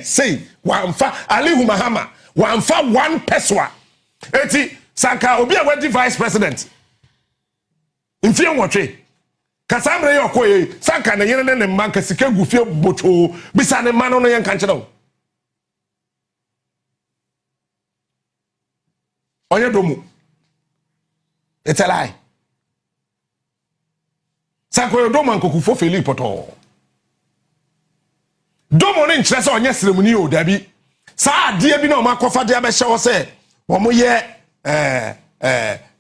say wamfa Ali Mahama wamfa one peswa eti sanka obi a wadi vice president mfie nwotwe kasamre yokoye sanka na yene ne manka sika gufie boto bisa ne mano no yenka nkyerɛ onye domu it's a lie sanka yo domu ankokufo feli poto domu ne nkyerɛ sɛ onye seremuni o dabi saa ade bi na o makofa de abɛhyɛ wo sɛ wo mo ye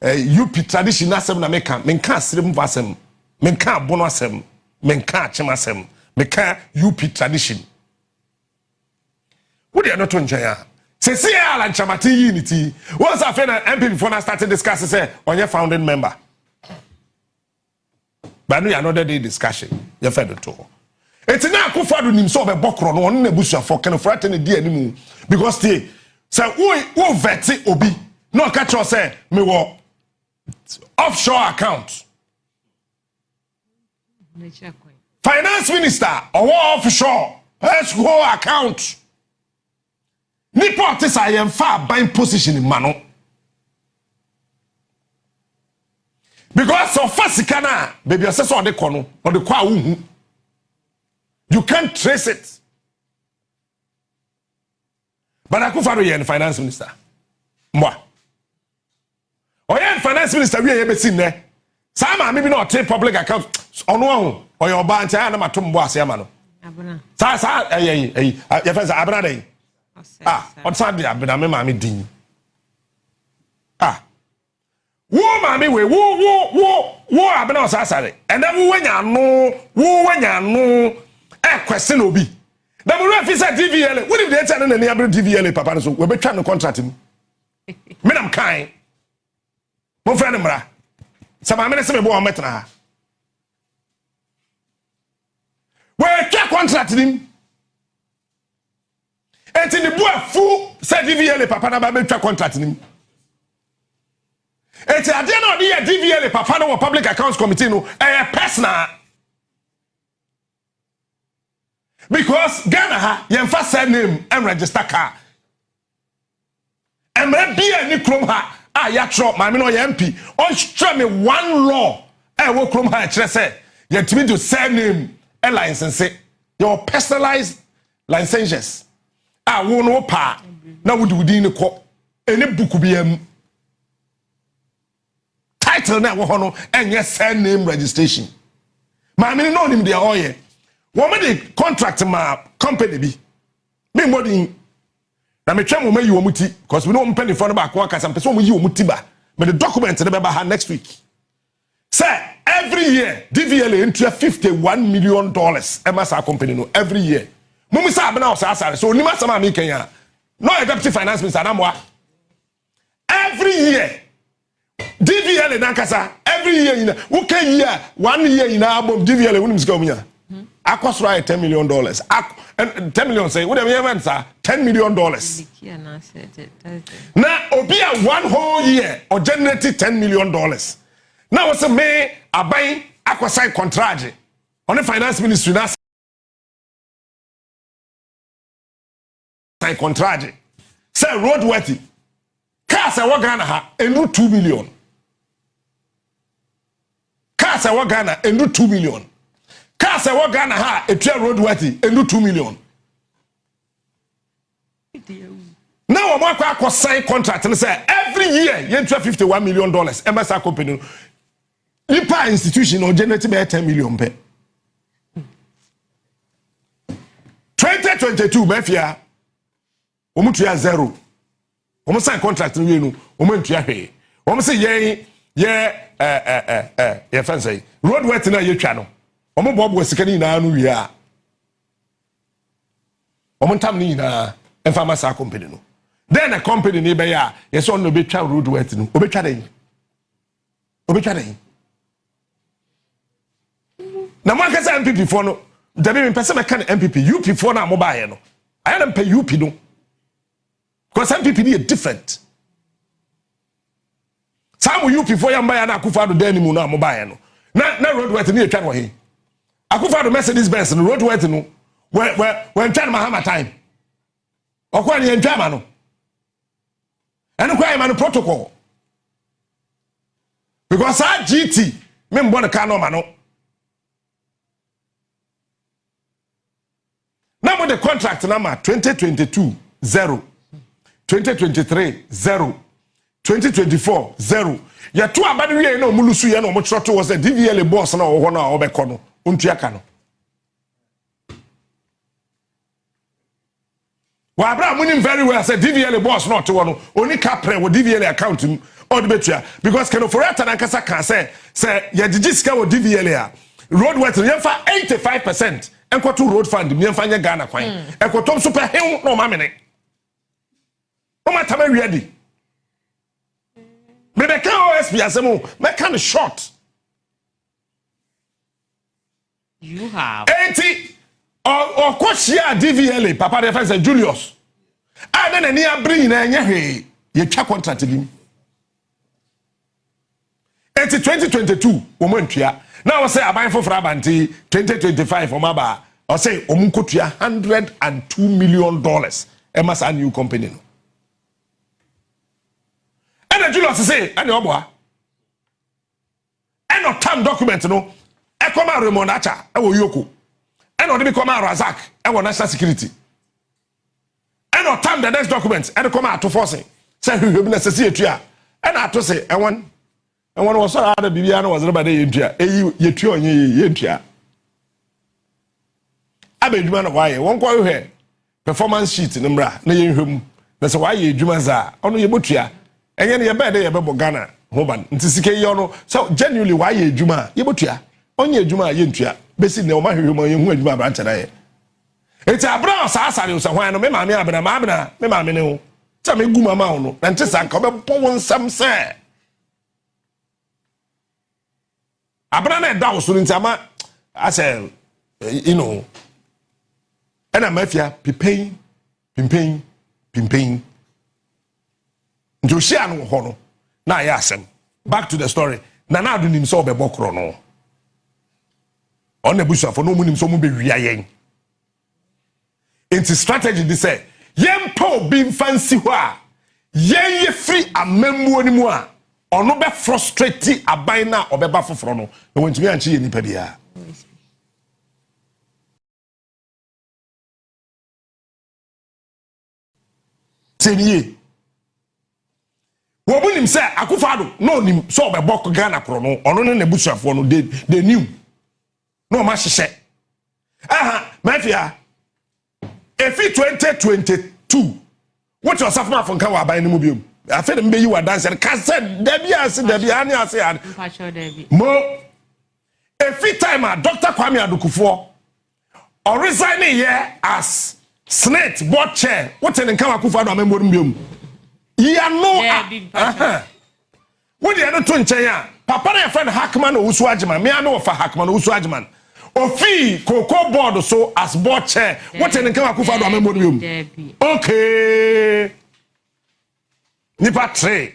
UP tradition asem na menka asrem vasem menka abono asem menka achema asem menka UP tradition wo de no to nkyɛn a sesi ala nchamati unity once afa na NPP before na started discuss say onye founding member but no another day discussion you fed to eti na Akufo Addo nim so be bokro no on na busuafo Ken Ofori Atta na di animu because they say wo veti obi no catch us say me wo offshore account finance minister or offshore escrow account ni portis I am far buying position in mano because of fasikana baby assessor on the kono on the kwa uhu you can't trace it but Akufo Addo yen finance minister moi oyen finance minister we yebesi ne sama me bi na take public account ono oyo oba ntia na matom bo ase ama no abena sa ye fensa abena dey otsa dey abena me ma me din wo ma me we wo abena osasare and then wo wanya no question obi na mo refi say DVLA what if they tell na near DVLA papa so we be twa no contract me nam kan mo friend mra sama me se me bo metna ha we twa contract nim enti ni bo afu say DVLA papa na ba be twa contract nim enti ade na odi ya DVLA papa no public accounts committee no personal because Ghana ha yemfa surname and register car emre bia ni krom ha ya tro ma me no MP on show me one law wo krom ha kire say you to do surname and license your personalized licenses wo no pa na wudi ni ko eni book bi am title na wo ho no enye surname registration ma me no nim de oye woman the contract ma company bi me modin na me twem mo yi wo muti because we no mpani for no ba ko aka sam person mo yi wo muti ba me the document ne be ba next week say every year DVLA into $51 million emasa company no every year mum say Abena asare so onima sama me kenya no a deputy finance minister na moa every year DVLA na kasa every year ina wo kan year 1 year ina abom DVLA wonim sika omunya Akos right $10 million. 10 million say what do you mean sir? $10 million. Now obia one whole year or generated $10 million. Now what's a me abai aquaside contract on the finance ministry now sign contract. Say roadworthy. Car say what Ghana ha enu 2 million. Car say what Ghana enu 2 million. Car say what Ghana ha a trail roadworthy and do 2 million. Now I'm going sign contract and say every year you enter $51 million. MSR company, Lipa institution or generating $10 million. 2022, Mafia, Omutia zero. Omo sign contract no you know. Omutia pay. Omo say yeah fancy roadworthy na ye channel. Omo bob was sikani na anu wi a omo ntam ni na pharmacy company no then a company ni be ya yes on no be twa road worth no obetwa den na mo akasa NPP for no dabi me pese me kan NPP UP for na mo ba ye no I am pay UP no because NPP is different some UP for ya mba ya na Akufo Addo dan ni mu no mo ba ye no na road worth ni etwa no he Akufo Addo Mercedes Benz no road worth no when trying Mahama time okwa ne ntwa no eno kwa ma no protocol because our GT me mbo ne ka no ma no na mo the contract number 2022 0 2023 0 2024 0 ya to abade wie na omulusu ye na omotroto was a DVLA boss na wo ho na obekọ no ontua ka no wa abra munim very well say DVLA boss not to no oni kapre wo DVLA account all the betua because Ken Ofori Atta nankasa kan say ya digiska wo DVLA a road worth yemfa 85% enkoto road fund yemfa nya Ghana kwan ekotom super hew no mamene o matama ready Maybe can OSP asemo me can short. You have 80 or kwashia DVLA papa de friend Julius. Ah na ni abrin na nya hwe ye twa contract bi. 2022 wo mantua. Now say aban for Frabanti 2025 o maba. O say o munkotua $102 million emas a new company no. And Julius say, and your boy, and no time document no, I come out Raymond Acha, I will Yoko, and no become out Razak, I will national security. And no time the next document, and come out to Forson, say who necessity, and I to say, I want was so other Bibiano was about the India, you two on ye India. I be man of why one call here performance sheet in Umbra, name him, that's why you Jumaza, only your butcher. And yen ye bed ye bebo Ghana hoban nti sike ye no so genuinely why ye adwuma ye botua onye adwuma ye ntua besi ne o ma hwehwe mo ye hu adwuma branch na ye eti abra sa asare o sa hwan no me maame abena me maame ne ho ta me gu mama ho no na nti sa nka obebo won sam se abra na da wo so nti ama ase you know ena mafia pimpin Joshia no hono na ya asem back to the story na na adu nim so be bokro no on ebusuafo no munim so mu be wia yen enti strategy dey say yen po bi fancy ho a yen ye free amammuo ni mu a ono be frustrate aban na obeba foforo no na wantumi anchi ye nipa bia teniye wo bunim say Akufo Addo no nim so be bok Ghana kro no ono ne nebusuafo no they knew no ma hye aha mafia efi 2022 what your safma fon kan wa ban ni mu biom afi de mbeyi wa dance ka said debi ani ase mo efi time a Dr. Kwame Adokufo or resigning here as Senate board chair what in kan Akufo Addo amembo biom ya no what the other to nchen papa na friend Hackman Owusu Agyeman me ana ofa Hackman Owusu Agyeman ofi koko board so as board chair what in kan Akufo Addo amembo biom okay nipa 3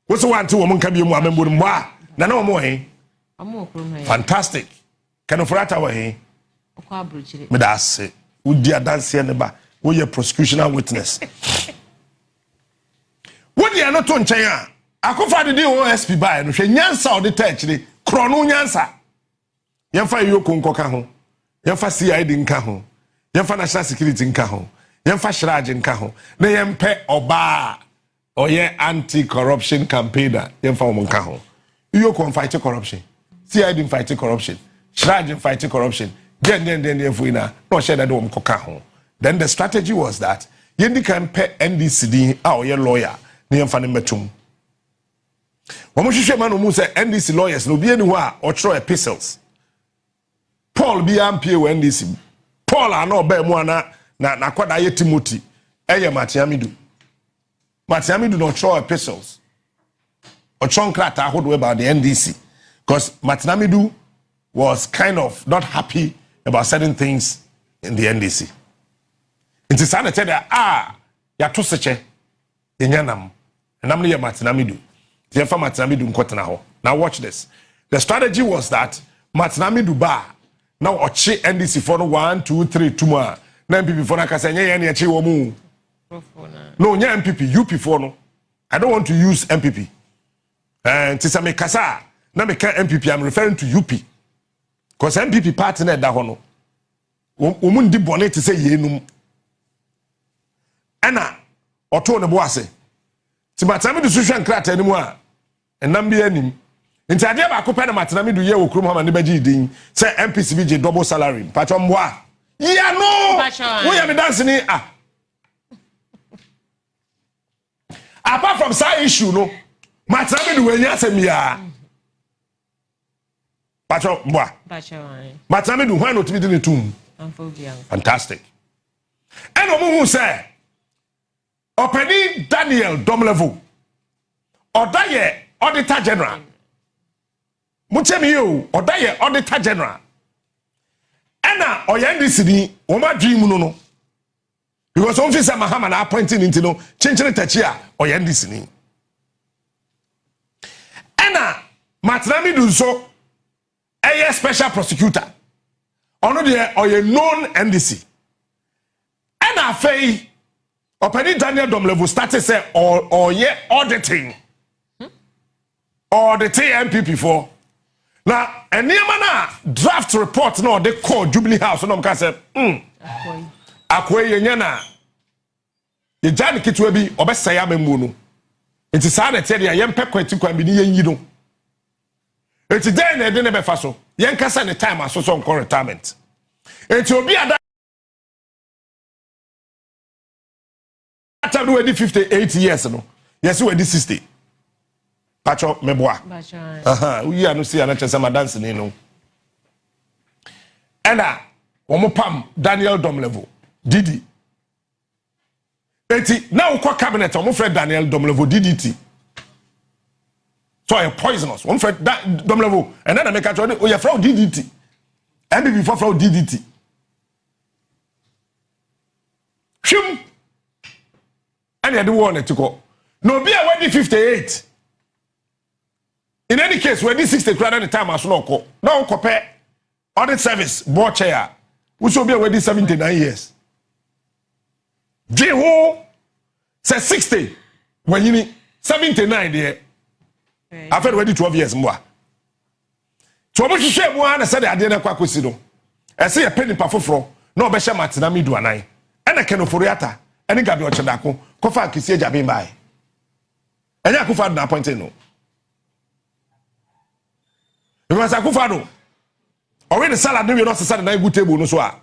what's one to woman can be mo amembo mwa na na omo he fantastic Ken Ofori Atta wa he okwa abrochire me da se udi adanse ne ba wo ye prosecutional witness what the no to nchen a Akufo Addo di OSP buy no hwe nyansa o de tachire krono nyansa yemfa yoko nkoka ho yemfa CID nka ho yemfa national security nka ho yemfa shiraje nka ho na yempe oba oye anti corruption campaigner yemfa wo nka ho yoko fight corruption CID fight corruption shiraje fight corruption den efuina no share that wo nkoka ho then the strategy was that yendi kan pe NDC a oye lawyer na yemfa ne metum wo mo hwehwe ma no mu say NDC lawyers no bi eni ho a otro epistles Paul bi ampie wo NDC Paul ana oba mu ana na kwada ye Timothy eye Matiamidu no otro epistles otro nkrata ahodo about the NDC because Matiamidu was kind of not happy about certain things in the NDC. Inti sa na tell ya to seche enyanam enam ne Matiamidu the fa Matiamidu nkotena ho. Now watch this. The strategy was that Matiamidu ba now oche NDC for no 1 2 3 2 na NPP for na kasa nye ye na eche wo mu No, nya NPP, UP for no. I don't want to use NPP. And Tisame Kasa, na me ka NPP, I'm referring to UP. Because NPP party na da hono. Omundi bone te say yenum. Ana oto ne boase. Ti matame du social nkrata ni mu a enam bi anim. Nti ade ba ko pe na matame du ye wo krum ha ma ne baji din say MPC je double salary. Pacho mboa. Ya no. Wo ya me dance ni apart from that issue no matame du wanya asem ya. Pacho mboa. Matame du hwan no timi din tum. Fantastic. And who say Openi Daniel Domlevo Odaye Auditor General Muchemi yo Odaye Auditor General Ena Oyendi Sidi Oma dream no because officer Mahamadu appointing into no chinchini tachia Oyendi Sidi Ena Matnami Duso a special prosecutor ono de oye known NDC Ena fei Openi Daniel Domlevo started say or ye auditing. Auditing NPP for. Now, and na draft report no they call Jubilee House no mka say akwe yenye na ye jani kitwe bi obesa ya membu no. Enti sa na tell ya yempe kwati kwa bi ni yenyi no. Enti den na de ne be fa so. Yen kasa ne time aso so on retirement. Enti obi ada after we did 58 years no. Yes we did 60. Pacho meboa. We are no see ana chese ma dance ni no. Ena omo pam Daniel Domlevo Didi. Eti na ukwa cabinet omo Fred Daniel Domlevo DDT. So a poisonous. One Fred Domlevo and then I make a try oh you from DDT. And before from DDT. Shum. And you do want to go. No be a wedding 58. In any case, wedding 60 crowd at the time as no call. No compare audit service, board chair, which will be a wedding 79 years. Jeho says 60 when you need 79 there. I've had wedding 12 years more. So much share one and said I didn't quite consider. I say a penny pafofro, no besha matinami do anai. And a Ken Ofori Atta. Any gabby or chadako, Kofa Kisi Jabin by. And Akufo Addo appointed no. Because Akufo Addo already salad no not send na good table no so a.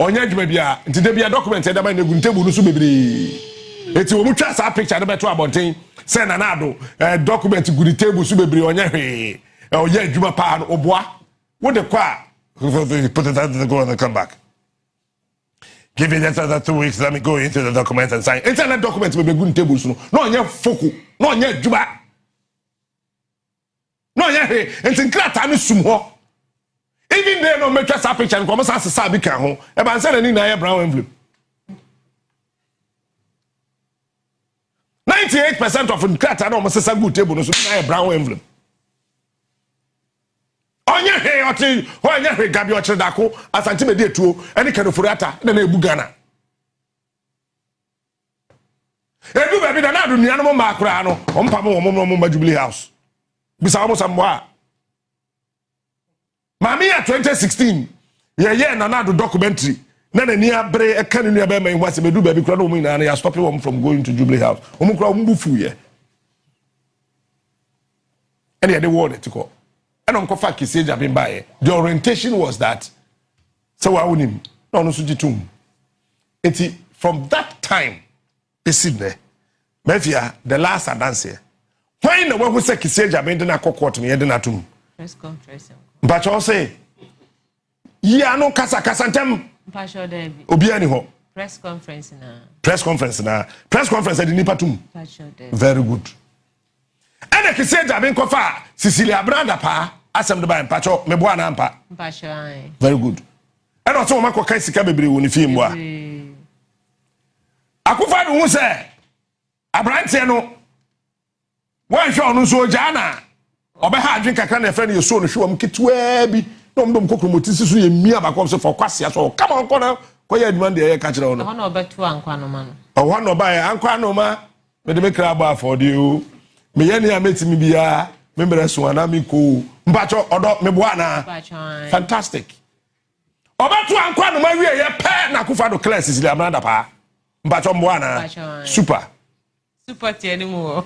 Onya djuma bia nti de bia document e da ba na good table no so bebre. Eti wo mu twa sa picture no beto abonten send na Addo document good table so bebre onya hwe. Onya djuma pa no oboa. Wo de kwa put it out to go and come back. Give it another 2 weeks. Let me go into the document and sign. Internet documents will be good tables. No, on your focal. No, on your juba. No, on your hey. And think that time is sumo. Even there, no make a picture and come as a sabi can home. And I'm sending in a brown envelope. 98% of Nkrata no must say good table. So a brown envelope. Onya he oti onya he gabby otchere darko Asante Bediatuo ene Ken Ofori Atta na ebu Ghana edu baby na adu nua no ma akura no ompa mo Jubilee House bisa mo samwa mami ya 2016 ye na adu documentary na ni abre e kan nua be man hwase bedu baby kura no mo ina na ya stop them from going to Jubilee House omo kura omo bufu ye ene ye the word to go. And on Kofa Kisi Jabin by the orientation was that so I won him. No, no, Sujitum. From that time, Sydney, Mefia, the last advance. Why in the one who said Kisi Jabin didn't court me, Edinatum? Press conference. But you say, yeah, no, Casantem. Obianiho. Press conference now. Press conference now. Press conference at the Nipatum. Very good. And I can say Jabin Kofa, Cecilia Branda pa. Asem de ba mpacho meboa na mpa mpacho ai very good and also ma kwaka sika bebre woni fi mboa Akufo Addo hu se abrante no wan hwe onu so jana obe ha adwen kakra na friend yeso no hwe am ketwa bi no mdom kokro motisi so ye mi abakom se for kwase so come on corner Koye demand dey catch no. Ho no betu ankwa no ma no. O ho no ba ankwa no ma. Me de me kra ba for the o. Me ye ne ametimi bia. Me mbere so ana me ko. Mpacho odo me boa na. Fantastic. Obetu ankwa no ma wie ye pe na Akufo Addo classes le amanda pa. Mpacho mboa na. Super. Super tie ni mu.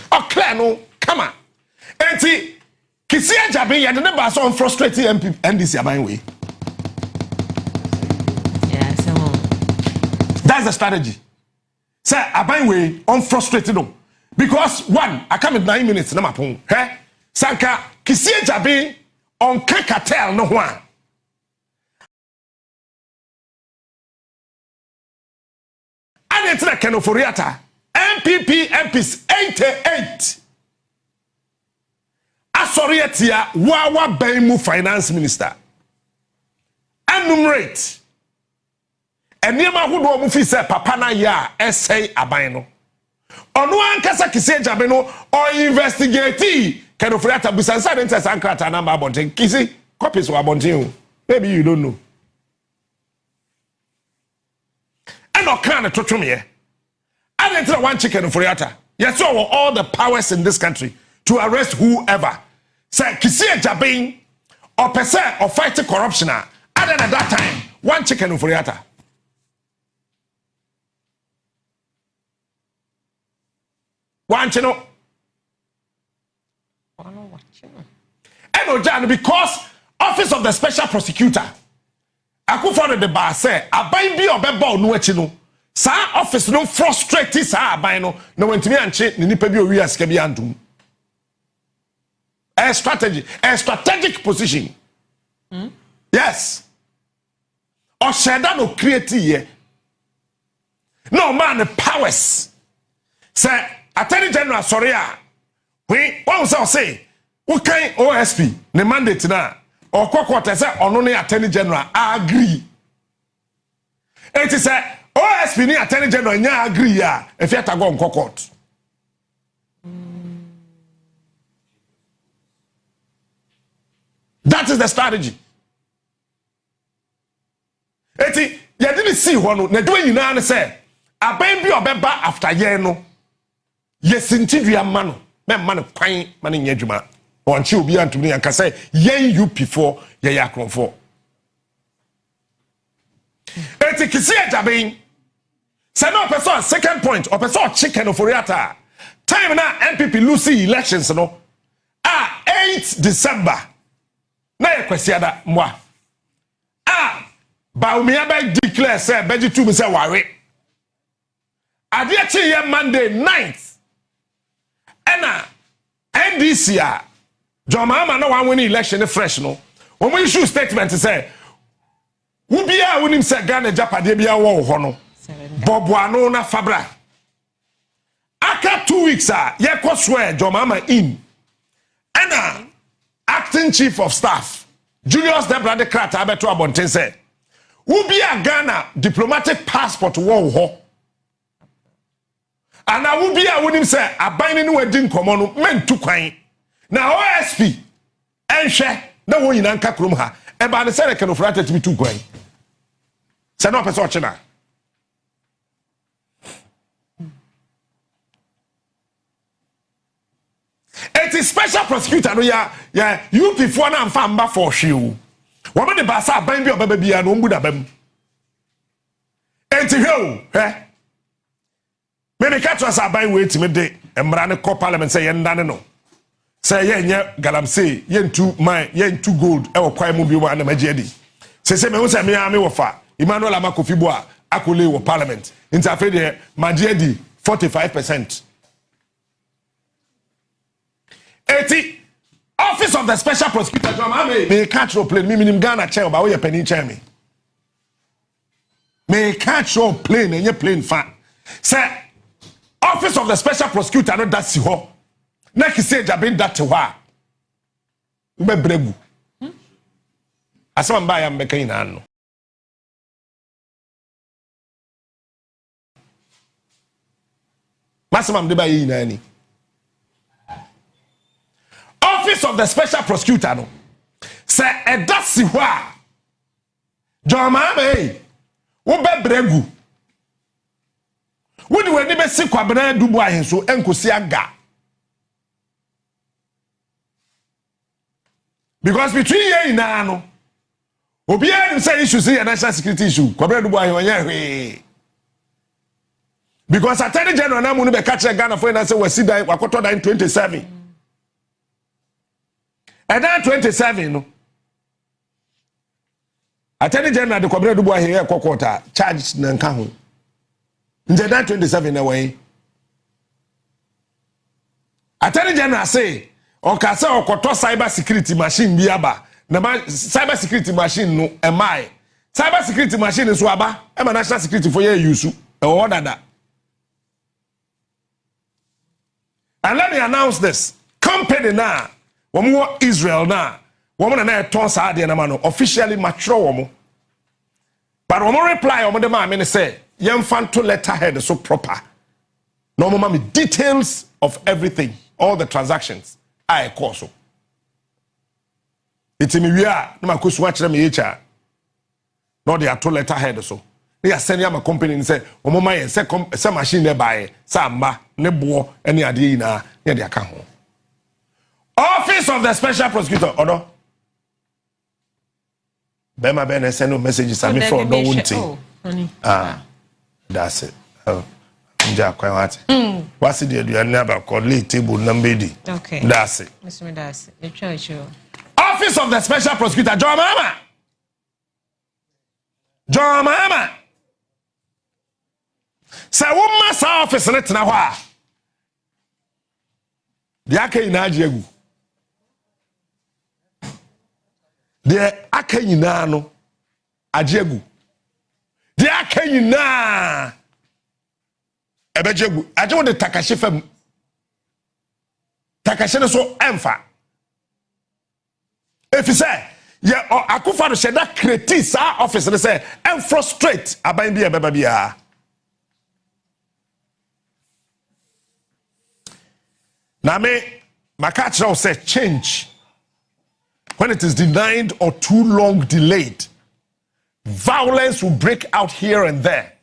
O clear no, come on. Enti Kisi Agyapong ya de ne ba so frustrating NPP NDC aban we. That's the strategy. Say aban we unfrustrated no. Because one, I come in 9 minutes na mapon. He? Sanka Kisi Agyapong on cartel no one. And it's like Ken Ofori Atta. NPP MPs 88. Asare Atia wawa baimu finance minister. Enumerate. Enema hudo mu fi se papa na ya essay aban no. Onu ankasa Kisi Agyapong no or investigate Ken Ofori Atta busansa den tesa ankrata na ba bonten. Kisi copies wa bonten. Maybe you don't know. And no can to twome. I didn't one chicken Ofori Atta. Yes, so all the powers in this country to arrest whoever. Say Kisi Agyapong or person or fighting corruption. At that time, one chicken Ofori Atta. One channel. And because Office of the Special Prosecutor, Akufo Addo the bar say, aban bi obeba no achino. Sa office no frustrate sa aban no na wantimi anche ni nipa bi owi asika bi andum. A strategic position. Yes. Or sheda no create here. No man the powers. Say Attorney General sorry we what say who can OSP the mandate na or court say ono ne Attorney General agree. It is a OSP ni Attorney General nya agree ya if you go on court. That is the strategy. Eti you didn't see one na do nyina na say aban bi obeba after year no yesinti dua ma no me ma no kwan ma no nyadwuma onche obi antumi yanka say yen UP4 ye yakronfo. Eti Kisi Agyapong say no person second point or person chicken Ofori Atta time na NPP lose elections no 8 December na yekwasiada mwa Bawumia be declare say beji tu say ware ade achi ye Monday 9th ena NDC John Mahama no one win election fresh no when issue statement say wo bia wonim say Ghana Japade bia wo ho no boboano na fabra aka 2 weeks ye swear John Mahama in ena acting chief of staff Julius Debrade Krata abeto abonten say wo bia Ghana diplomatic passport wo ho ana wo bia wonim say aban ni wadi nkomo no mentu kwan na OSP enhwe na wo nyina nka krom ha e ba ne say Ken Ofori Atta timi tu kwan say no person ochina it is special prosecutor no ya UP4 na amfa mba for hwe wo me de ba sa aban bi obaba bia no mbu da bam enti hwe me catch us aban we timi de emra ne ko parliament say yendane no say yenye galamsey yentu man yentu gold e wo kwai mu bi wa na magie di say me hu say me ame wo fa Emmanuel Amakofibo akole wo parliament nti afi de magie di 45%. Eti Office of the Special Prosecutor me catch your plane me minim Ghana chair ba wo ye pani chair me catch your plane enye plane fa say Office of the Special Prosecutor no that si ho na Kisi Agyapong that ho a ube bregu asema mbaya mbeka ina ano masema mdeba yi ina ani Office of the Special Prosecutor no say that si ho a John Mahama wo be bregu wo di wani be si Kwabena dubu ahenso enkosi aga because between ye na no obi a say issue say national security issue Kwabena dubu ahen onye hwe because Attorney General na mu no be catch Ghana for na say we see dan wakoto dan 27 and then 27 no Attorney General de Kwabena dubu ahen kokota charge na nka ho nje dan 27 na way Attorney General say okase okoto cyber security machine bi aba na cyber security machine no emai cyber security machine so aba e ma national security for ye use e wo dada. And let me announce this company na womo Israel na womo na ton sa ade na ma no officially mature womo but womo reply womo de ma me say yemfanto letterhead so proper no mo ma me details of everything all the transactions I course so it's me wia na makosu a kire me yecha no dey ato letterhead so they are sending my company and say womo ma yen say machine ne buy samba ne bo ene ade yi na ye dey aka ho Office of the Special Prosecutor Addo Bema Ben send no messages Sammy for Addo wunti that's it nja kwa what what's the aduane aba call late table number D okay that's it Mr. That's the church Office of the Special Prosecutor John Mahama say woman sa office net na ho a de aka ina agiegu de aka ina no agiegu de aka ina ebejegu ajewo de takashe fam takashe no so emfa if you say yeah Akufo Addo sheda create sa office they say and frustrate aban bia baba bia na me makachra say change when it is denied or too long delayed violence will break out here and there.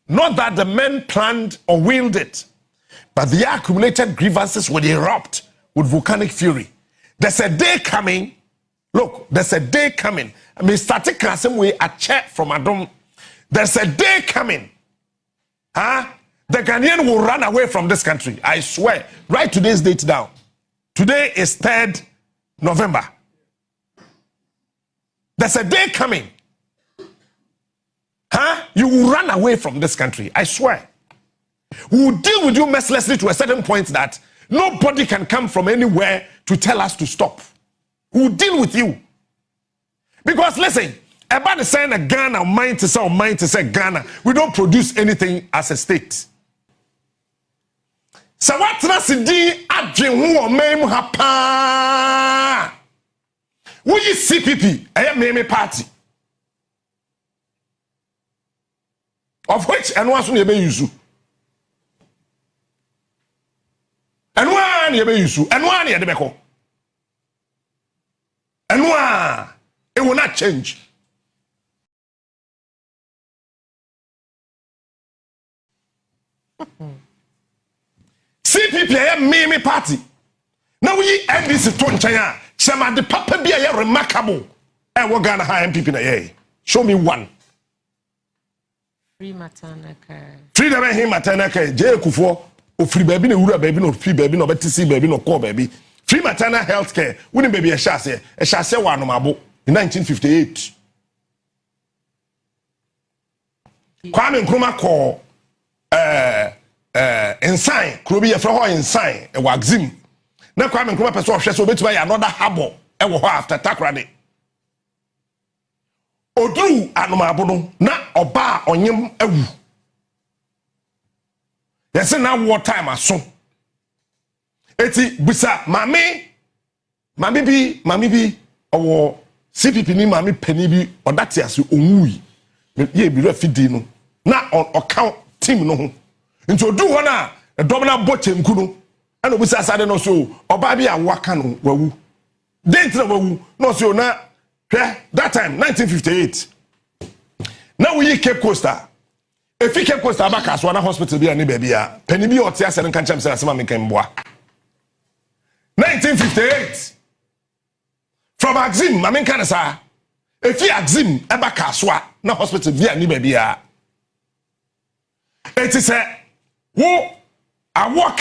Not that the men planned or willed it, but the accumulated grievances will erupt with volcanic fury. There's a day coming. Look, there's a day coming. I mean, starting some way a check from Adam. There's a day coming. Huh? The Ghanaian will run away from this country. I swear. Write today's date down. Today is 3rd November. There's a day coming. Huh? You will run away from this country. I swear. We will deal with you mercilessly to a certain point that nobody can come from anywhere to tell us to stop. We will deal with you. Because listen, about the saying a Ghana, mine to say Ghana, we don't produce anything as a state. So what's the adjin who meme hapa? We CPP, I am party. Of which and one you be use. And one you be use. And one you be and one it will not change. CPP I meme party. Now we NDC to nchanya. Chama the papa be a remarkable. And we Ghana high NPP na ye. Show me one. Free maternal care. Free the him maternal care. J Akufo o free baby no wura baby no free baby no betisi baby no call baby. Free maternal health care. We baby a shase one mabo in 1958. Kwame Nkrumah call ensign krobi ye fra ho ensign e waxim. Na Kwame Nkrumah person hwe so betuba ya another harbor e wo ho after Takrade. Odru anomabo no na oba onyem awu. Yes na war time aso. Eti bisa mami bi owo CPP ni mami pani bi odate ase onwui. Ye bi rafidi no na account team no ho. Nti odu ho na edom na bochemku no ana obisa asade no so oba bi awaka no wawu. Date na wawu no so na that time 1958 Now we Cape Costa. If you Cape Costa back as one hospital be any baby, penny be or tears and can't say some make 1958. From Axim, I mean Canasa. If you Axim, Eba Kaswa, no hospital be any baby. It is a wo a walk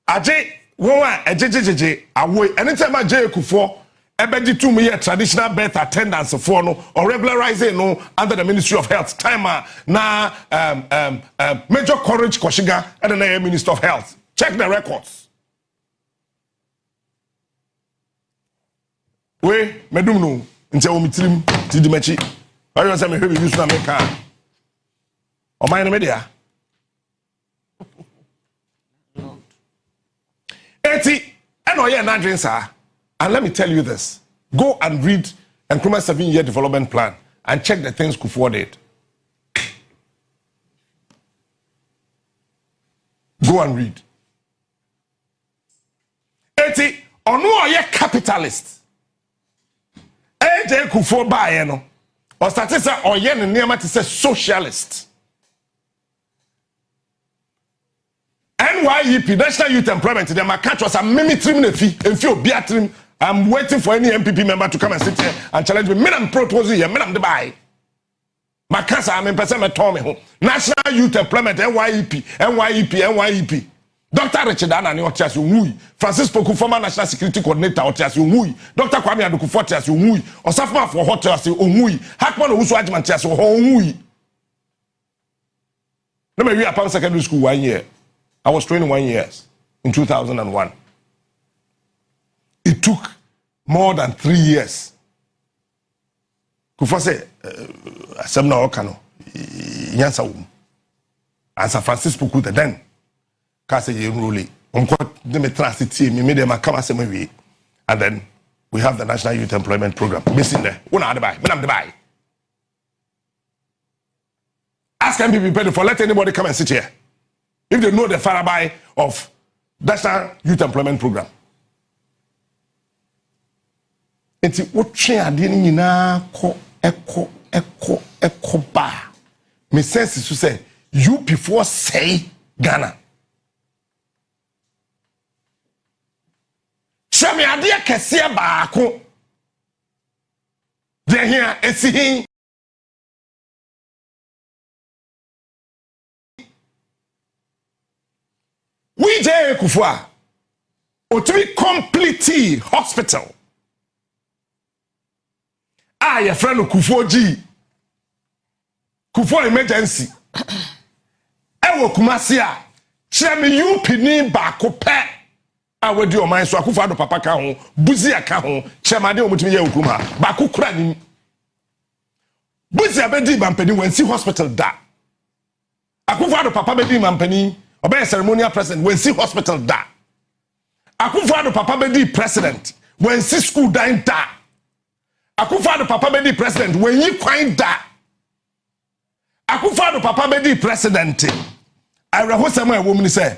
Aje woa ejejejeje away anytime Aje Akufo ebedi 2 year traditional birth attendance for no or regularizing no under the Ministry of Health time na Major Courage Koshiga and the Minister of Health. Check the records. We medum no nti o mitrim ti di machi. Why you say me hwe use na make am. O man media. 80 and oh yeah na sir. And let me tell you this. Go and read Nkrumah 7-year development plan and check the things Akufo did. Go and read. 80 ono oye capitalist. AJ Akufo ba no. Or started say oye ne nneema te say socialist. NYEP, National Youth Employment, them a catch was a mimi trim ne fee, and few beer trim. I'm waiting for any NPP member to come and sit here and challenge me. I'm proposing here, I'm the buy. My cancer, I'm in person, home. National Youth Employment, NYEP. Dr. Richard Annan, Otias Umui, Francis Poku, former National Security Coordinator, Otias Umui, Dr. Kwame Addo Otias Umui, Osafma for Hotels Umui, Hackman Usu Ajmantias Umui. Let me read upon secondary school 1 year. I was 21 years in 2001. It took more than 3 years. Kufo say, "Asemna okano, nyansa wum." As a Francis Poku then, kase ye rule. Onko de me transiti me me dem akama asem wi. And then we have the National Youth Employment Program. Missing there. Una buy. Me am the buy. Ask NPP paid for let anybody come and sit here. If they know the farabai of National Youth Employment Program. Enti wotwe ade ni nyina ko eko ba. Me sense to say you before say Ghana. Chame ade akese ba ko. De here esihin we J Akufo otumi complete hospital. Your friend Akufo G. Kufo emergency. Ewo Kumasi a chemi UP ni baako pe. Awedi o man so Akufo Addo papa ka ho, Buzi aka ho, chemade omutumi ye okuma. Baako kura ni. Buzi abedi bampani wansi hospital da. Akufo Addo papa bedi bampani obey ceremonial president when see hospital da. Akufo Addo papa bedi president when see school da. Akufo Addo papa bedi president when yi kwan da. Akufo Addo papa bedi president. I rehearse my woman say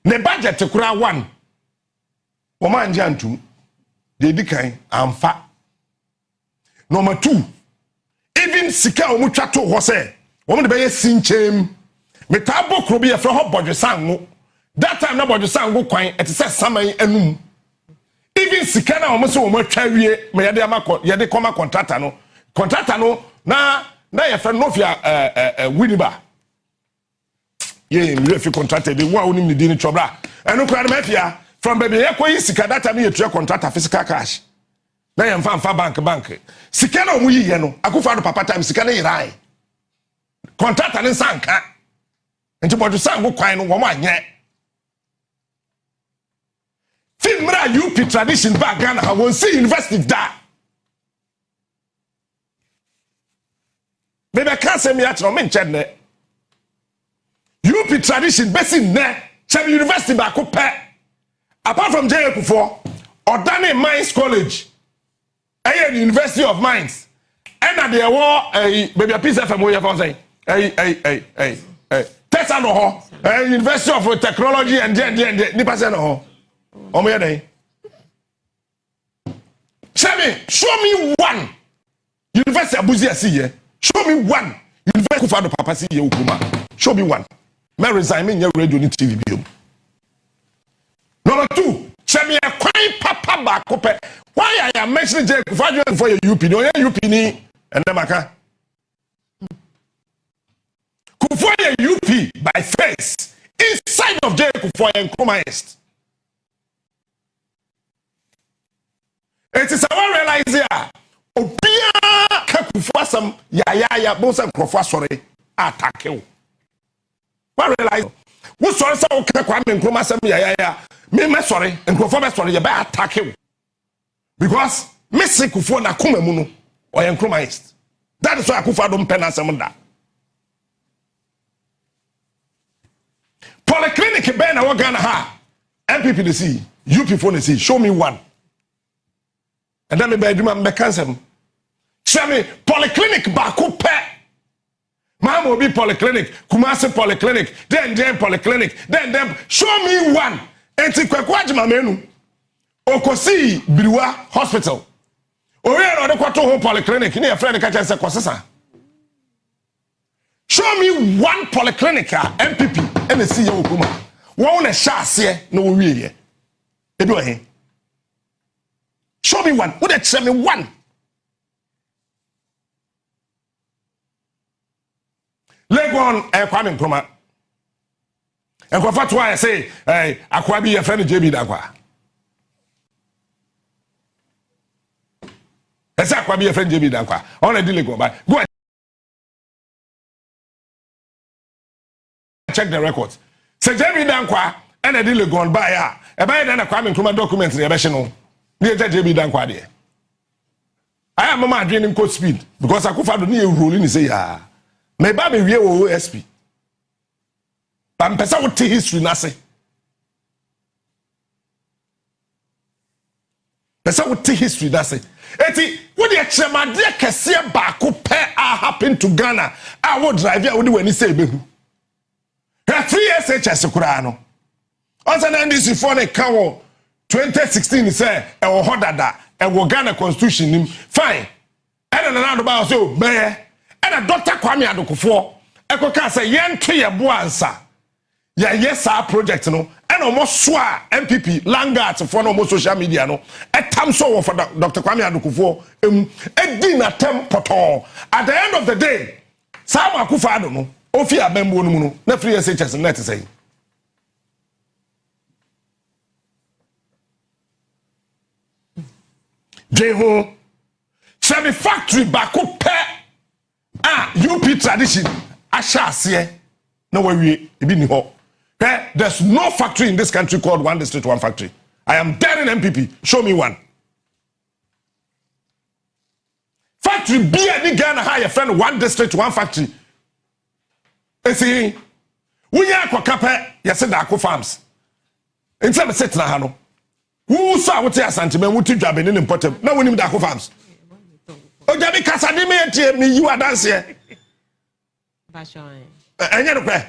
ne budget kura 1. Woma anje antum. De dikan amfa. Number 2. Even sika omutwa to ho say woma de be sinchem. Metabo krobi e fra ho bodwesango. That time na bodwesango kwan et se Sammy enum. Even sika na omo se omo atwa wie me yede amakọ yede koma contractor no na ye fra no fia winiba. Ye me fi contractor de wa onim ni di ni chobra. Eno kra na mafia from baby ye koyi sika that time ye twa contractor physical cash. Na ye mfa bank. Sika na omo yiye no Akufo Addo papa time sika na yirai. Contractor ni sanka. Nti bodu sango kwan no wo anye. Filmra UP tradition back Ghana I won see university da. Bebe kan se mi atro me nche ne. UP tradition besin ne chem university back ko pe. Apart from J Akufo, Odane Mines College. The University of Mines. And at the war baby a piece of FM we have say. Tesa no ho. University of Technology and nipa se no ho. Omo ye dey. Show me one. University Abuja see here. Show me one. University Akufo Addo papa si ye ukuma. Show me one. Me resign me radio ni TV biom. Number 2, tell me a quite papa back up. Why I am mentioning Jake for your UP? No, UP ni and then maka. Kufo UP by face inside of Jake Kufo and Nkrumah. It is our realize here. Obia Kufo some ya bosa Kufo sorry attack you. What realize? What sorry say Kwame Nkrumah some ya. Me sorry and Kufo sorry you better attack you. Because me say Kufo na kuma mu no or Nkrumah. That is why Akufo don't pen as that. Polyclinic ben na Ghana ha. NPP the see, UP for the see. Show me one. And then me be do my cancer. Show me polyclinic baako pe. Mama be polyclinic, Kumasi polyclinic, then polyclinic, then show me one. Enti Kweku Annan Okosi Biriwa Hospital. Oye no de kwato home polyclinic ni e friend ka chese kwosesa. Show me one polyclinic NPP and see you okuma. Won na sha ase na wo wie ye. E do he. Show me one. Would that show me one? Legon Kwame Nkrumah. And what why I say Akwabi your friend JB Dakwa. I say Akwabi your friend JB Dakwa. On a deal go by. Go and check the records. Say JB Dakwa and a deal gone by ya. E by then Kwame Nkrumah documents the ebeshe near JB Dakwa there. I am mama draining code speed because Akufo Addo near ruling say ya. Me ba me wie wo OSP. Pam pesa wo te history na se. Pesa wo te history na se. Eti wo de chemade kese baako pe a happen to Ghana. I wo drive ya wo de wani say behu. 3 years HS kura no. Once na NDC for ne kan wo 2016 say e wo hodada e wo Ghana constitution nim fine. E na do ba so be and a Dr. Kwame Addo Ekoka say yentwe ye boansa ya yes our project no and almost swa NPP Langat for no social media no etam so for Dr. Kwame Addo edi na tem poto at the end of the day Sam Akufo Addo no ofi abembo no mu no na free SHS net say Jeho Semi factory baako pe UP tradition ashase no we ebi ni ho. There's no factory in this country called one district one factory. I am there in NPP. Show me one. Factory be any Ghana hire friend one district one factory. You see, we are kwakape yese darko farms. Instead of sit na ha no. Who saw what Asante Bediatuo Dwabeni ni important. Na we nim darko farms. Ojabi kasadi me etie me you dance here. Bashon. Enye no kwe.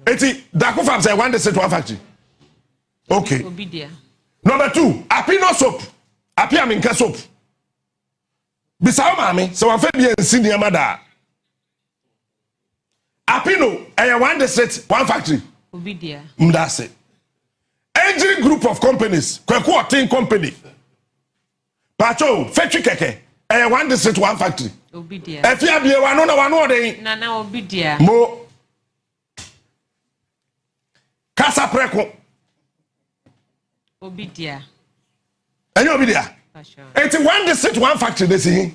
Eti darko farms say one district one factory. Okay. Obidia. Number 2, Apino soap. Api aminka soap. Bisawo mami, so wan fe bi ensi ni amada. Apino one district one factory. Obidia. Mdase. Engine group of companies, Kweku Annan company. Pacho, factory keke. One district one factory. Obidia. Efia bie wano na wano de. Nana obidia. Mo. Kasa preko. Obidia. Enyo obidia. Bashon. Eti one district one factory de si.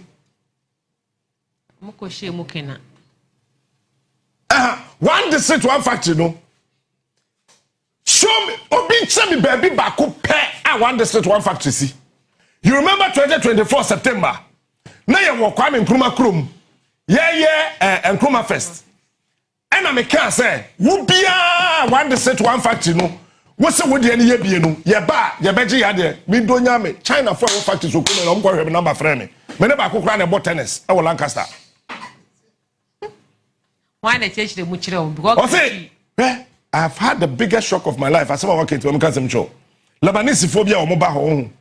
Moko she mokena. One district one factory no. Show me obi nche me baby baako pe one district one factory si. You remember 2024 September? Na ye wo Kwame Nkrumah krom. Nkrumah first. And I can say, wo bia one district one factory no. Wo se wo de ne ye bie no. Ye ba, ye beji ya de. Mi do nya me China for one factory so ko no hwe number friend me. Me ne ba ko kra na bo tennis e wo Lancaster. Why na church de mu kire because Osei, I've had the biggest shock of my life. I said, okay, to me show. Lebanese phobia or mobile home.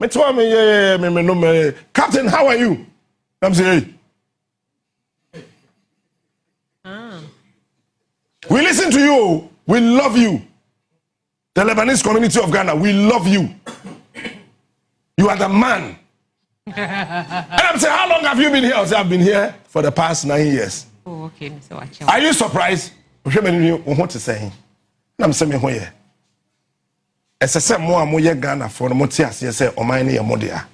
Me tell me, Captain, how are you? I'm saying, We listen to you. We love you. The Lebanese community of Ghana, we love you. You are the man. And I'm saying, how long have you been here? I say, I've been here for the past 9 years. Oh, okay. So watch out. Are you surprised? What to say? I'm saying, where? As I said, more and more Ghana for the Motias, yes, or mine, Modia.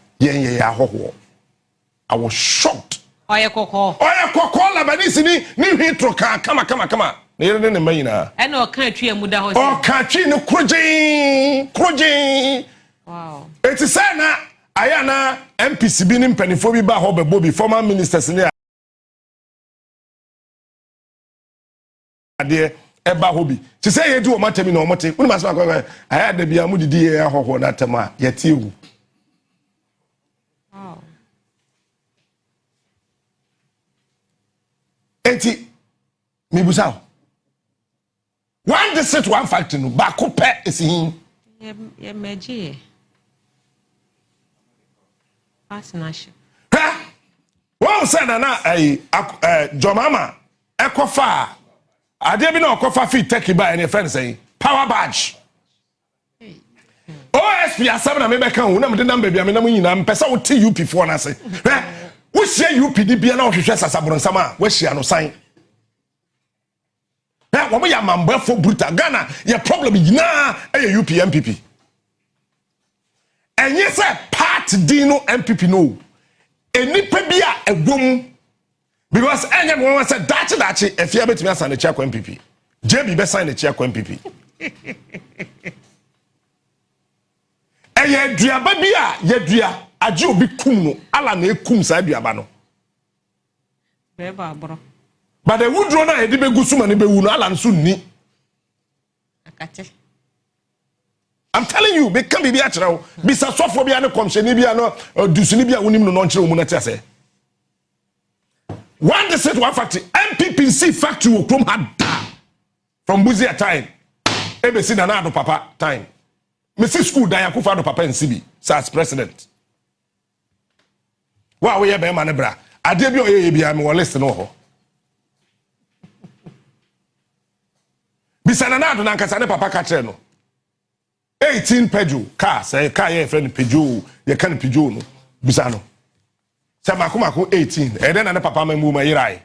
I was shocked. Oya Koko. Oya Koko, Lebanese, ni hitro ka, come on. And no country and Muda House. Oh, country, no crujing. Wow. It's a sana, Ayana, MPC, being pennyphobia, Hobe Bobby, former ministers in there. Dear Eba Hobby. To say you do a matter, no matter. I had the Biamudi dear Ho Natama, yet you. Wow. Eti, Mibusao. One district, one factory, no Bako pet is him. Yeah, Meji. Fascination. Ha! One said, Jomama, Ekofa. I didn't know Kofa fit take by any friend say power badge. OSP asabna me beka hu na me de number bia me na munyina mpesa wo ti UP for na say. Wo share UPD bia na wo hwehwe sasabron sama wo share no sign. Wo me ya mamba for brutal Ghana your problem yina e UP NPP. Enye say part D no NPP no. Enipa bia egwom. Because anyone said dachi if you have to sign the chair NPP. JB be sign the chair NPP. Eh ye duaba bia ye dua age obi kum no ala na ekum sa duaba no. Beba bro. But the wood runner e de be gusuma ne be wu no ala nso ni. Akate. I'm telling you, be can be akere wo. Bisa sofo bia ne komhye bia no dusuni bia wonim no no nkere wo mu na te ase. One district, one factory. MPPC factory will come had from Buzia time. ABC Nanado Papa time. Mrs. School die Akufo Addo Papa and CB. As president. Wow, we have a manebra. I did your ABI. I'm listen no. Bisananado Nankasane Papa Kacheno. 18 Peugeot car. Say car your friend Peugeot. You can't Peugeot no. Bisano. Samakumako 18 and then papa me move my irai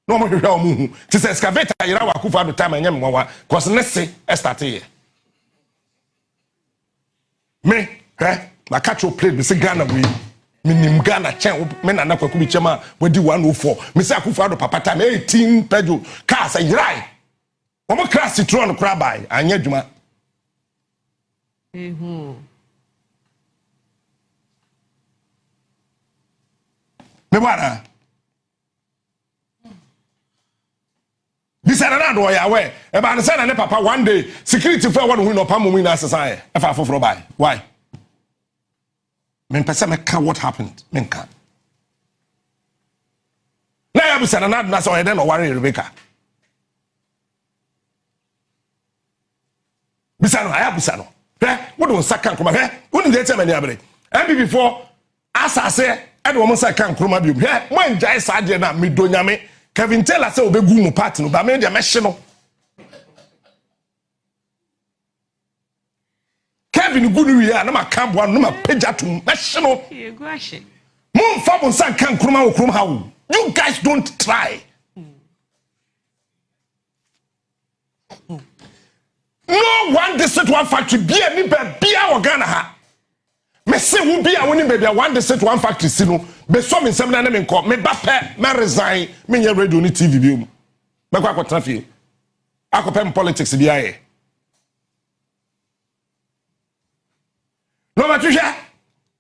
no mo hwehwe omu ti se excavator ira wa Akufo Addo time anyam nwa cause nese start here me ma catch your plate be say Ghana we minim Ghana chen me na Kwaku bi chema wadi 104 me say Akufo Addo papa time 18 Peugeot car say irai wo mo crash Citroen kra bai anya dwuma Mebara. This is another way away. About the son and papa one day security for one who no palm win as society. If I for buy. Why? Men person me can what happened. Men can. Now you be saying another na so I don't worry Rebecca. Bisano I have bisano. What do sakan come here? Wouldn't they tell me abere? And before as I say and woman say kan kroma bi he man jai saade na medonyame Kevin Taylor say obegu mu part no ba me de mehye no Kevin gunu wi na maka boa no ma pejatum mehye no Egu ahye mum fa bon san kan kroma wo krom hawo you guys don't try no one district one factory bia ni ba bia wo Ghana ha me say wo bia woni baby one district one factory si no be so me nsem na me nko me ba pe me resign me nya radio ni TV bi mu me kwa kwatra fie akopem politics bi aye no ma tuhwe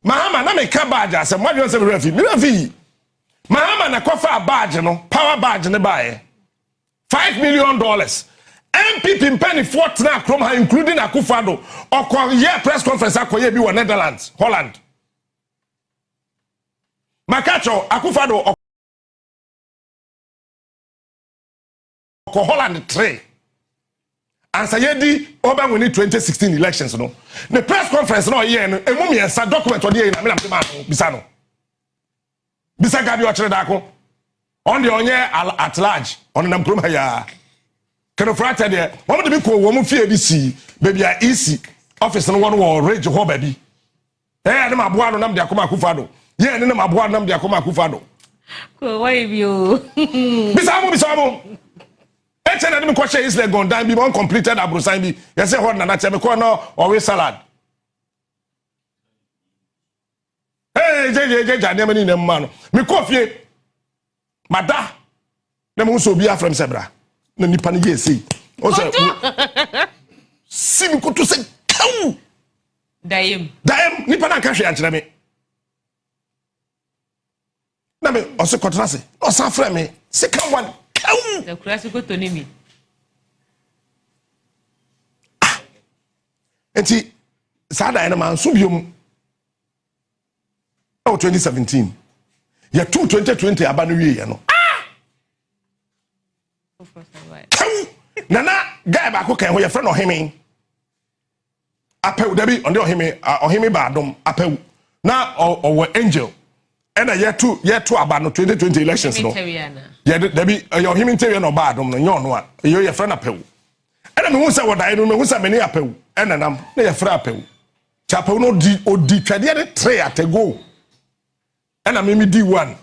mahama na me ka badge asem mo adwo se me refi mahama na kofa badge no power badge ne bae $5 million MPP penny fought na krom ha including Akufo Addo okoye press conference akoye bi wo Netherlands Holland Makacho Akufo Addo oko Holland 3 ansa yedi oba wini 2016 elections no the press conference no ye no emu miensa document odi ye na me na ma bisa no bisa gabby otchere darko on the onye at large on na krom ha ya Ken Ofori Atta there one de be ko wo mo fie bi si baby a easy office no one wo rage ho baby eh na maboa no nam de akoma Akufo Addo ye ne na maboa nam de akoma Akufo Addo ko why bio bisamo e che na de me ko share Israel gone down bi one completed abrosan bi ye say ho na che me ko no owe salad je jane mani na mma no me ko fie mada na me so bi afrem sebra na nipa ne ye sei o say sim ko to say kaw daim nipa na ka hwe ankyere me na me o se kotrase o sa frɛ me second one kaw the classic to ni mi enti sa da na man so biom 2017 ya 2020 aba no wie no nana guy ba ko kan ho ya friend ohime apew dabi onde ohime ba adom apew na owo angel ena yetu aba no 2020 elections no ya dabi ya ohime ntewe no ba adom no nyo no a yo ya friend apew ena me hu se wodai no me hu se me ne apew ena nam na ya friend apew chapew no odi twade de tre atego ena me di one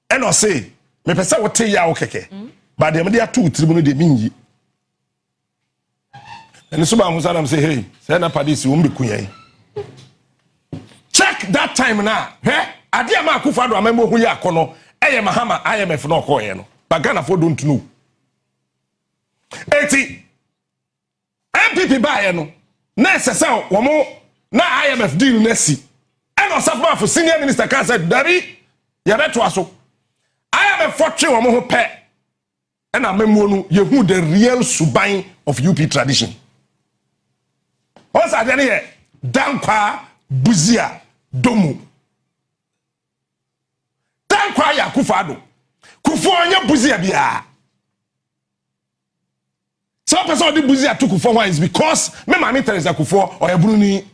ena say me pesa wote ya wo keke ba de me dia two tribu de minyi ene so ba musa nam say hey say na padisi wo mbe kunyai check that time na he ade ama Akufo Addo amemo hu ya akono eye mahama IMF no ko ye no ba Ghana for don't know eti NPP ba ye no na sese wo mo na IMF deal na si eno safma for senior minister kan said dari ya beto aso IMF for twe wo mo ho pe ena memo no ye hu the real suban of UP tradition osa de ne dankwa buzia domu dankwa ya Akufo Addo kufo onye buzia bia so person di buzia to kufo one is because me mama Teresa Akufo or ebunu ni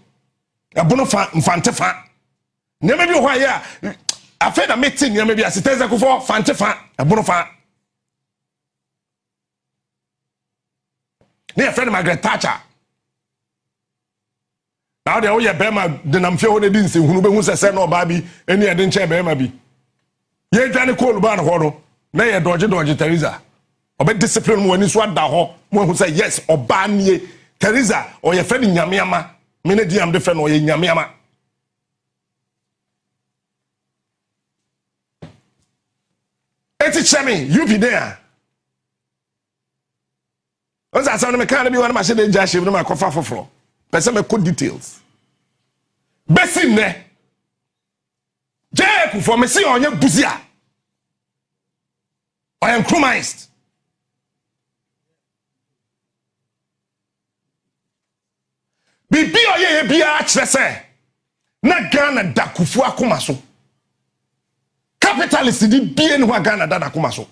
ebunu fa mfante fa ne me bi ho ya afa na meeting ne me bi asiteze Akufo fante fa ebunu fa ne friend Margaret Thatcher now they oye bema de namfie ho de din se hunu be hu se no ba bi eni ede nche bema bi ye dwane call ba no ho no na ye doje Teresa obe discipline mo ani so ada ho mo hu se yes oba nie Teresa oye friend nyameama me ne diam de friend oye nyameama eti chemi UP there once I saw me can be one ma se de nja shebe no ma kofa foforo person me code details besin ne Jacob for me see onye buzia I am compromised bibi oye bia kire se na Ghana da kufu akoma so capitalist di bia ne ho Ghana da akoma so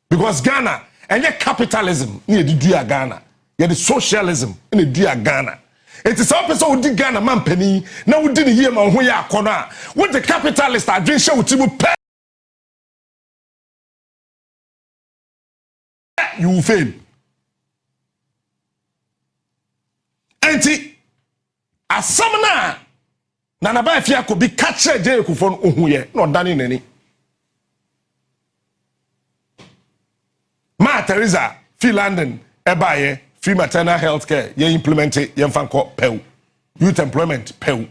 because Ghana enye capitalism ni edidua Ghana ye the socialism in edua Ghana it is all person who di Ghana man pani na who di ne yie ma ho ya akono a what the capitalist adwen hye utibu pe you will fail enti asamna na ba afia ko bi catch Jacob for ohun ye no dane nani ma Teresa fi London ebaye free maternal health care ye implement ye fanko pew youth employment pew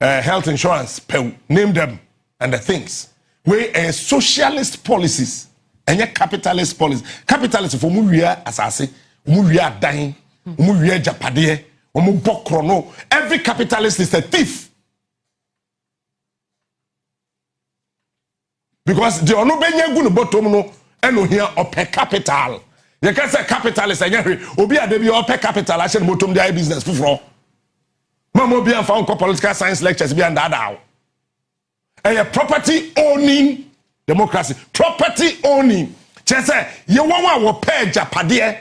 health insurance pew name them and the things we a socialist policies and capitalist policies capitalist for mu wia asase mu wia dan mu wia japade mu bokro no every capitalist is a thief because the onu benya gu no bottom no eno here ope capital you can say capitalist and obi ade bi ope capital ashe motom dey business fufuro mama obi am fa political science lectures bi and that a property owning democracy property owning che say ye won wo pay japade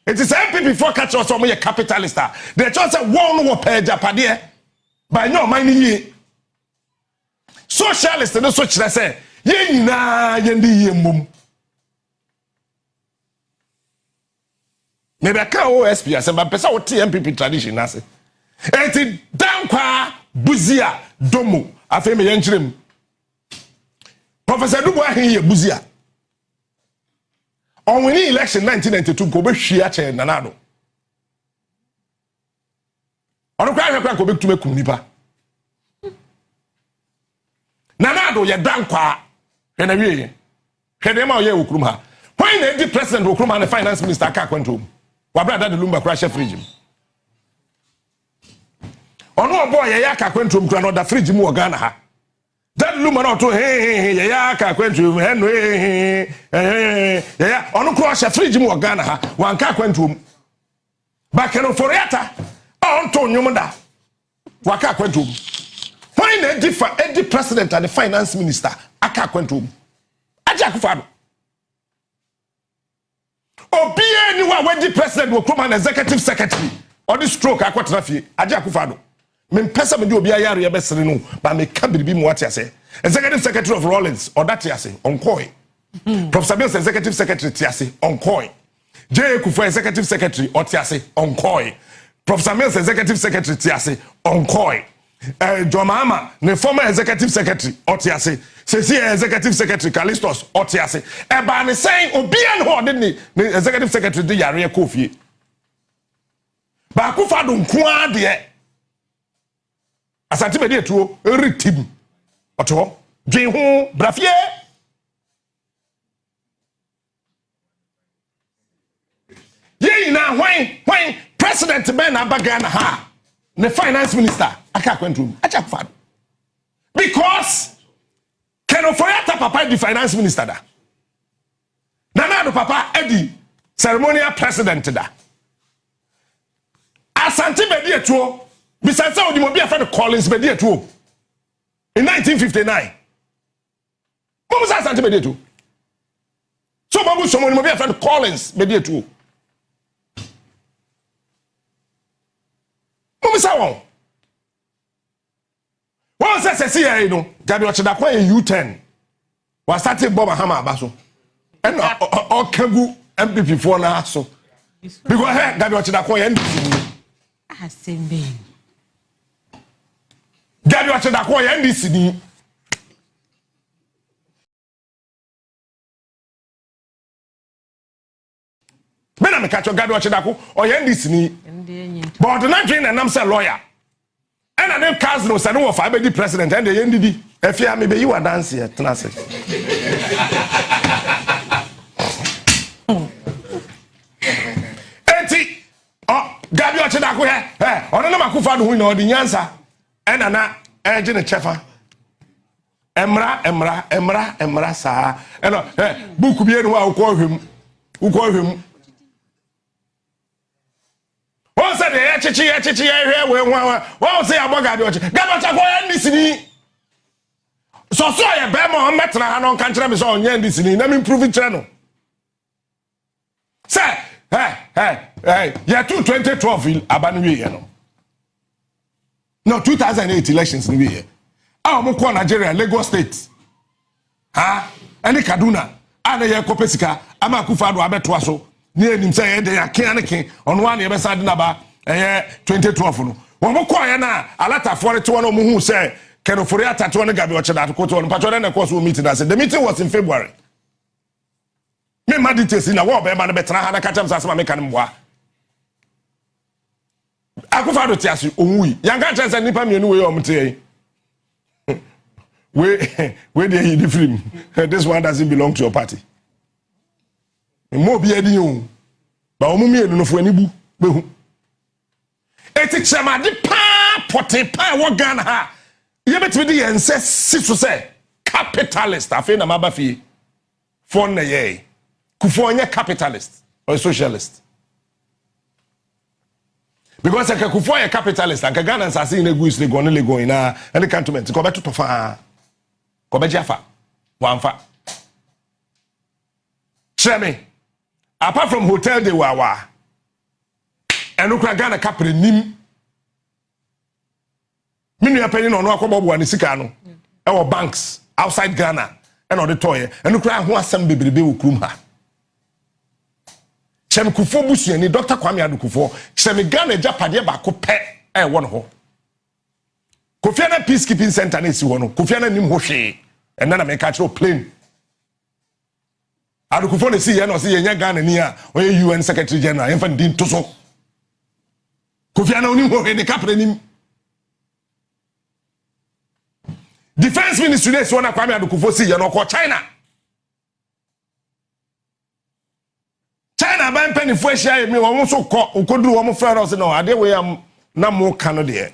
it is NPP for catch us some capitalist they just say won wo pay japade by no mind ye socialist no so kire say ye nyina ye ndi ye mum maybe ka OSP asem ba pesa wo NPP tradition ase enti dankwa buzia domo afi me yenkyerem Professor Dubu ahin ye buzia on winning election 1992 ko be hwia che nanado ono kwa hwekwa ko be tume kum nipa nanado ye dankwa hena wiye hwede ma ye okurum ha when the president okurum and the finance minister ka kwanto wa brother de lumba crash fridge ono boy ye ya ka kwanto kura no da fridge mu Ghana ha that lumba no to ye ya ka kwanto he no ya ono crash fridge mu Ghana ha wan ka kwanto ba Ken Ofori Atta on to nyum da wa ka kwanto when the president and the finance minister aka kwanto Akufo Addo Obie ni wa wedi president wo kuma executive secretary or the stroke akwatena fie Akufo Addo me pesa me di obi ayare ye besere no ba me ka biribi mu wate ase executive secretary of Rollins or that ase onkoi Professor Mills executive secretary ti ase onkoi Kufu executive secretary or ti ase onkoi Professor Mills executive secretary ti ase onkoi Jomama the former executive secretary or ti ase Sesi executive secretary Kalistos Otiase. Eba ne saying Obian ho de the executive secretary de yare Kofi. Ba Akufo Addo nko de Asante Bediatuo eritim. Oto dwen ho brafie. Ye na when president Ben Abagana ha the finance minister aka kwantum Akufo Addo. Because Ken Ofori Atta papa the finance minister da. Nanado papa Eddie ceremonial president da. Asante Bediatuo bisansa odi mo bia fa Collins Bediatuo in 1959. Mo musa Asante Bediatuo. So mo so mo bia fa Collins Bediatuo. Mo musa won. One says see no Gabby Ochedakwa U10 was started Bob Mahama Abaso and Okagu NPP for na so because hey Gabby Ochedakwa end Asembe Gabby Ochedakwa end this ni Bena me catch Gabby Ochedakwa or end this ni but not train and I'm say lawyer. And I name Casino said no for the president and the NDD. If you maybe you are dancing at Tenase. Eti Gabby Ochedakwa eh ono na Akufo Addo hu na odi nyansa and na eje ne chefa. Emra sa. Eno book bi enu a ukọ hwem. One said the chichi here one say about Gabby Ochedakwa this ni. So ya be mo metra ha no kan kire me so onye this ni na me improve it no. Say yeah 2012 abanu we no. No 2008 elections ni we here. Ah mo ko Nigeria Lagos State. Ha any Kaduna ana ye kopesika ama Akufo Addo abeto so. Ni enim say e dey akin ono wan e be sad na ba 2012 no wo mo kwa ya na alata for to no mo hu say Ken Ofori Atta to no Gabby Ochedakwa to no patro na course meeting that the meeting was in February me ma details na wo be ma na betra ha na ka cham asema me kan mboa Akufo Addo ti ase onwui yanga chance nipa mienu we o mte we dey different this one doesn't belong to your party. Mo bi edi o ba o mu mienu no fo ani bu behu eti chama di pa pote pa wo Ghana ha ye betimi di yense siso se capitalist afi na maba fie fon na ye Kufo onye capitalist or socialist because Kufo ye capitalist and Ghana nsase na gu isle go no le go na any cantonment ko beto to fa ko be jafa wanfa cheme. Apart from hotel de wawa and ukra Ghana kapre nim minu ya penny no akobobo ani sika no e wo banks outside Ghana and on the toy and ukra ho asem bebrebe wo krum ha Chem Kufo busuani Dr. Kwame Addo Chem Ghana Japade ba ko pe won ho. Kofi Annan peacekeeping center na si ho no. Kofi Annan nim ho hwe. And na make catch plane. Addo na si ye no si ye nya Ghana ni a oye UN Secretary General yemfa din to so. Kofi Annan nim ho hwe ne kapre nim. Defense Ministry is one Kwame Addo si ye no ko China. China ban penny for share me won so ko okoduru wo mo frere us no ade we am na mo ka no de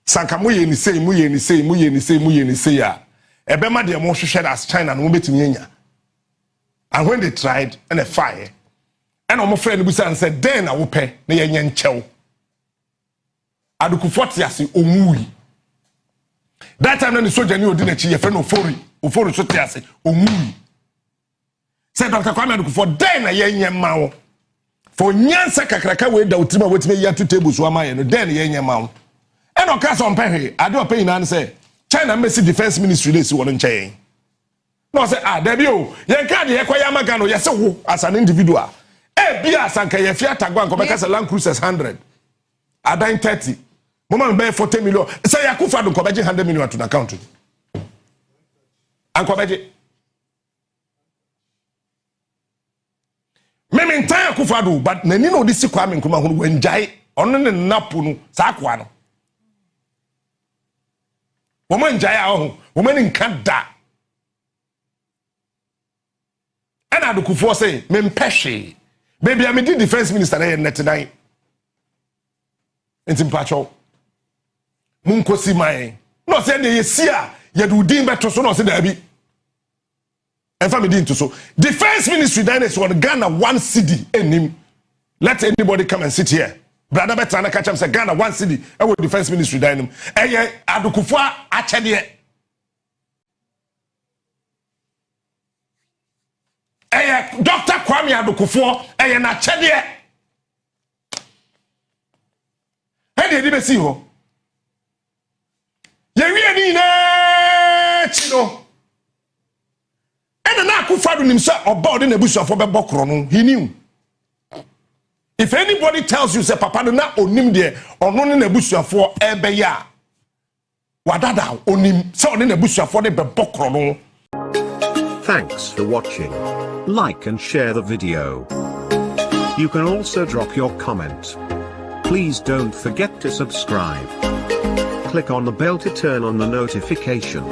sanka mo ye ni sei a ebe ma de mo hwehwe as China no betimi anya. And when they tried and a fire and mo frere no busa and said then na wo pe na ye nya nchew Addo tiase omui. That time na the soldier ni odi na chi ye fe no Ofori so tiase omui. Say Dr. Kwame Addo then na ye nya mawo for nyansa kakraka we da utima wetime ya two tables wa maye no then ye nya mawo e no ka so mpehwe ade open na say China Messi Defense Ministry dey si won nchen no say there be o ye ka de ye kwaya maga no ye se wo as an individual e bia sanka ye fi atagwa nko be ka say Land Cruisers 100 adan 30 mama be 40 million say Akufo Addo nko be 100 million to the account anko be Meme entire Akufo Addo but nani no disi Kwame Nkrumah ho wenjai ono ne NAPO no sa akwa no wo man njai a ho wo man nka da ana Addo Kufuor say me mpehwe baby am di defense minister na Net2 enti mpacho mun kosi mai no say na yesi a ye du din beto so no say da bi and family into so defense ministry dynasty on Ghana 1 cedi enim. Let anybody come and sit here. Brother better na catch am say Ghana 1 cedi e wo defense ministry dynasty. Eye Addo Kufuor achede. Eye Dr. Kwame Addo Kufuor eye na achede. He dey be see ho. Ye wie ni na chino. And na Akufo Addo nim say oba ode na busuafo be bokro no he knew. If anybody tells you say papa no na onim de ono ne na busuafo ebe ya wadada onim say ode na busuafo de be bokro no. Thanks for watching. Like and share the video. You can also drop your comment. Please don't forget to subscribe. Click on the bell to turn on the notification.